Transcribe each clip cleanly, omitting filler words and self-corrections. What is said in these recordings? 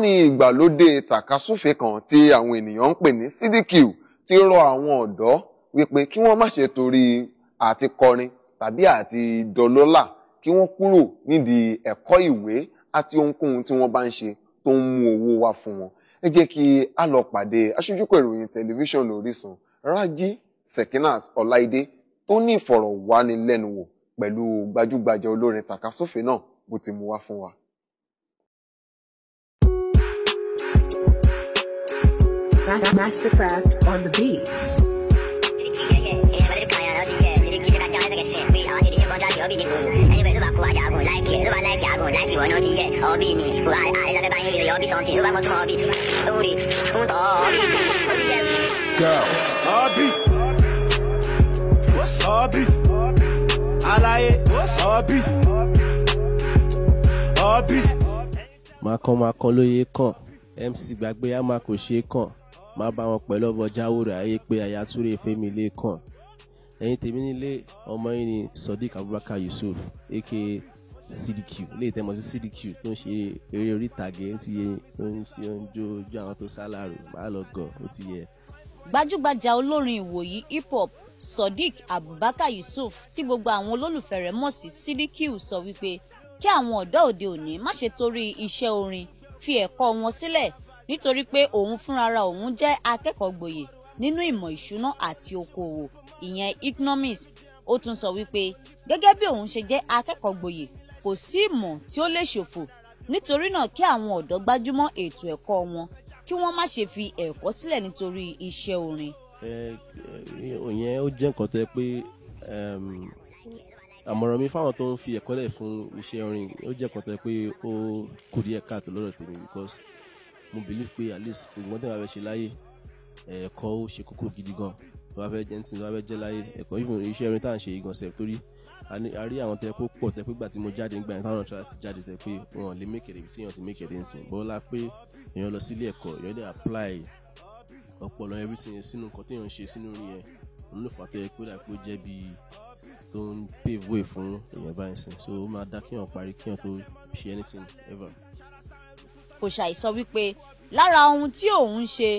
olórin ìgbàlódé tàkasúfè kan tí àwọn ènìyàn ń pè ní CDQ ti rọ àwọn ọ̀dọ́ wípé kí wọ́n má ṣe torí àti kọrin tàbí àti dọlọ́là kí wọ́n kúrò nídìí ẹ̀kọ́ ìwé àti ohunkóhun tí wọ́n bá ń ṣe tó ń mú owó wá fún wọn. Ẹ jẹ́ kí a lọ pàdé aṣojúkọ̀ ìròyìn tẹlifíṣàn Orísun Rájí Sekinat Ọláìdé tó ní ìfọ̀rọ̀wánilẹ́nuwò pẹ̀lú gbajúgbajà olórin tàkasúfè náà bó ti mú wá fún wa. Mastercraft on the beat. Mákan lóye kàn MC gbàgbé àmà kò ṣe kàn má bá wọn pẹ̀lú ọbọ̀ jáwòrò ayé pé àyàtúrè fẹ́mi lé kàn. Ẹ̀yin tèmi nílé ọmọ yín ni Sodiq Abubakar Yusuf aka CDQ ilé ìtẹ́mọ̀ sí CDQ tó ń ṣe eré orí ìtàgé tí ó ń ṣe ojú àwọn tó sálárò má lọ gọ̀ ó ti yẹ. Gbajúgbajà olórin ìwòyí hip hop Sodiq Abubakar Yusuf tí gbogbo àwọn olólùfẹ́ rẹ̀ mọ̀ sí CDQ sọ wípé kí àwọn ọ̀dọ́ òde òní má ṣe torí iṣẹ́ orin fi ẹ̀kọ́ wọn sílẹ̀ nítorí pé òun fúnra òun jẹ́ akẹ́kọ̀ọ́ gboyè nínú ìmọ̀ ìṣúná àti okòwò ìyẹn economics. Ó tún sọ wípé gẹ́gẹ́ bí òun ṣe jẹ́ akẹ́kọ̀ọ́ gboyè kò sí ìmọ̀ tí ó lè ṣòfò nítorí náà kí àwọn ọ̀dọ́ gbájúmọ́ ètò ẹ̀kọ́ wọn kí wọ́n má ṣe fi ẹ̀kọ́ sílẹ̀ nítorí iṣẹ́ orin. Ìyẹn ó jẹ́ nǹkan tó yẹ pé àmọ̀ràn mi fáwọn tó ń fi ẹ̀kọ́ lẹ̀ fún iṣẹ́ orin ó jẹ́ nǹkan tó yẹ pé ó kù díẹ̀ káàtó lọ́dọ̀ tèmi because mo believe pé at least gbogbo tí wọ́n bá fẹ́ ṣe láyé ẹ̀kọ́ ó ṣe kókó gidi gan tó bá fẹ́ jẹ́ ní tí wọ́n bá fẹ́ jẹ́ láyé ẹ̀kọ́ even iṣẹ́ orin tá à ń ṣe ìgbọ̀nsẹ̀ torí a rí àwọn tẹ́ kó pọ̀ tẹ́ pé gbà tí mo jáde nígbà yẹn táwọn ọ̀tún láti jáde tẹ́ pé wọn lè make it ibi tí èèyàn ti make it ń sìn bọ́lá pé èèyàn lọ sílé ẹ̀kọ́ èèyàn lè apply ọpọlọ everything sínú nǹkan tí èèyàn ń ṣe sínú orin yẹn òun ló fà tó yẹ pé ó dà pé ó jẹ́ bí tó ń pave way fún èèyàn báyìí sìn so ó máa dá kéèyàn parí kéèyàn tó ṣe anything ever. Kò ṣàìsọ wípé lára ohun tí òun ṣe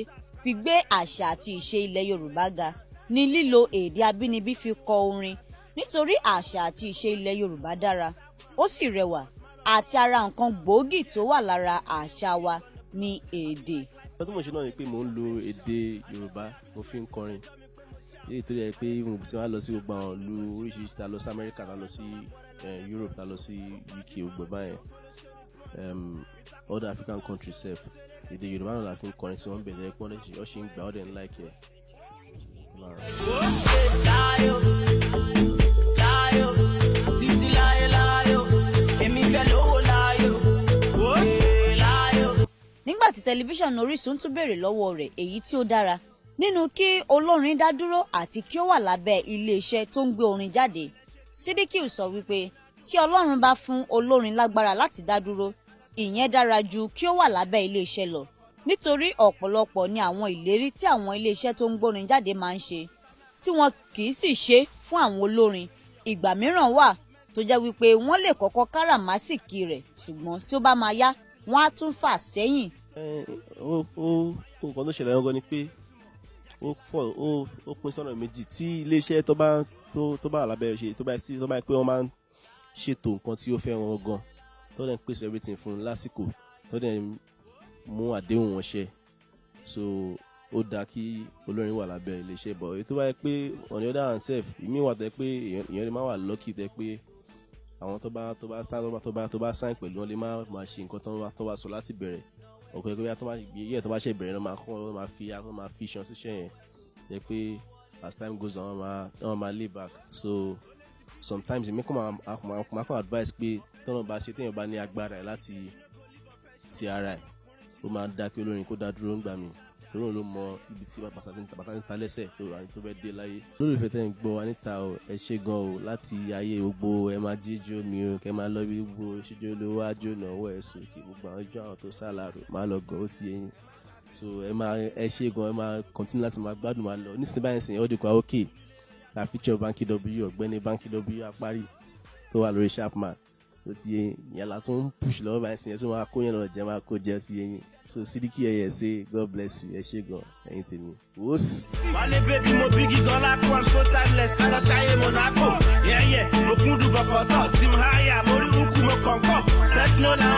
fi gbé àṣà àti ìṣe ilẹ̀ Yorùbá ga ni lílo èdè abínibí fi kọ orin nítorí àṣà àti ìṣe ilẹ̀ Yorùbá dára ó sì rẹwà àti ara nǹkan gbòógì tó wà lára àṣà wa ní èdè. Ọdún mo ṣe náà ni pé mò ń lo èdè Yorùbá mo fi ń kọrin èyí tó yẹ pé mo ti wá lọ sí gbogbo àwọn ìlú oríṣiríṣi ta lọ sí Amẹ́ríkà ta lọ sí Europe ta lọ sí UK gbogbo báyẹn other African countries sef èdè Yorùbá náà la fi ń kọrin sí wọn bẹ̀rẹ̀ pọ́n lẹ́sìn ọ̀ṣìn ń gbà ọ́ dẹ̀ ń láìkẹ́ nígbà tí tẹlifíṣàn Orísun tún béèrè lọ́wọ́ rẹ̀ èyí tí ó dára nínú kí olórin dá dúró àti kí ó wà lábẹ́ iléeṣẹ́ tó ń gbé orin jáde. CDQ sọ wípé tí Ọlọ́run bá fún olórin lágbára láti dá dúró ìyẹn dára ju kí ó wà lábẹ́ iléeṣẹ́ lọ nítorí ọ̀pọ̀lọpọ̀ ni àwọn ìlérí tí àwọn iléeṣẹ́ tó ń gbórin jáde máa ń ṣe tí wọn kì í sì ṣe fún àwọn olórin. Ìgbà mìíràn wà tó jẹ́ wípé wọ́n lè kọ́kọ́ káràmásìkì rẹ̀ ṣùgbọ́n tí ó bá máa yá wọ́n á tún fà sẹ́yìn. Nǹkan tó ṣẹlẹ̀ gangan ni pé ó pín sọ́nà méjì tí iléeṣẹ́ tó bá wà lábẹ́ ṣe tó bá pé wọ́n máa ń ṣètò nǹkan tí ó fẹ́ wọn gan tó dẹ̀ ń pèsè everything fún un lásìkò tó dẹ̀ ń mú àdéhùn wọn ṣẹ so ó dáa kí olórin wà lábẹ́ iléeṣẹ́ bọ̀ èyí tó bá yẹ pé on the other hand sef ìmí wà tẹ́ pé èèyàn lè má wà lucky tẹ́ pé àwọn tó bá sign pẹ̀lú wọn lè má ṣe nǹkan tó bá sọ láti bẹ̀rẹ̀ ọ̀pọ̀ ẹgbẹ́ tó bá ṣe bẹ̀rẹ̀ náà máa fi iṣan síṣẹ́ yẹn jẹ́ pé as time goes on wọ́n máa lay back so sometimes èmi máa kọ́ advice pé tọ́nà bá ṣe téèyàn bá ní agbára ẹ̀ láti ti ara ẹ̀ ó máa dá kí olórin kó dá dúró ńgbà mí torí òun ló mọ ibi tí bàtà ti ta lẹ́sẹ̀ tó fẹ́ dé láyé. lólùfẹ́ tẹ́ ń gbọ́ wa níta o ẹ ṣé gan o láti ayé gbogbo ẹ máa jíjó mi o kẹ máa lọ bí gbogbo ṣíjó lówó ájó náwó ẹ̀ sókè gbogbo àwọn ọjọ́ àwọn tó sálárò máa lọ gan ó ti yẹn so ẹ ṣé gan ẹ máa continue láti máa gbádùn máa lọ nísìnyí báyìí sìn ọ́ dìkọ̀ òkè la feature Banky W ọ̀gbẹ́ni Banky W apárí tó wà lórí Sharpman ó ti yé yín ìyẹn la tún push lọ́wọ́ báyìí sí yẹn tí wọ́n máa kó yẹn lọ jẹ máa kó jẹ ó ti yé yín so CDQ ẹ̀yẹ say God bless you ẹ ṣé gan ẹ̀yin tèmi wòs. wálé bébí mo bígì gan lápò I'm so timeless kálọ̀ ṣayé Monaco yẹ́yẹ́ mo kúndùn bọ̀kọ̀tọ̀ tí mo háyà mo rí ukú mo kọ̀ǹkọ̀ tẹ́tínó làwọn.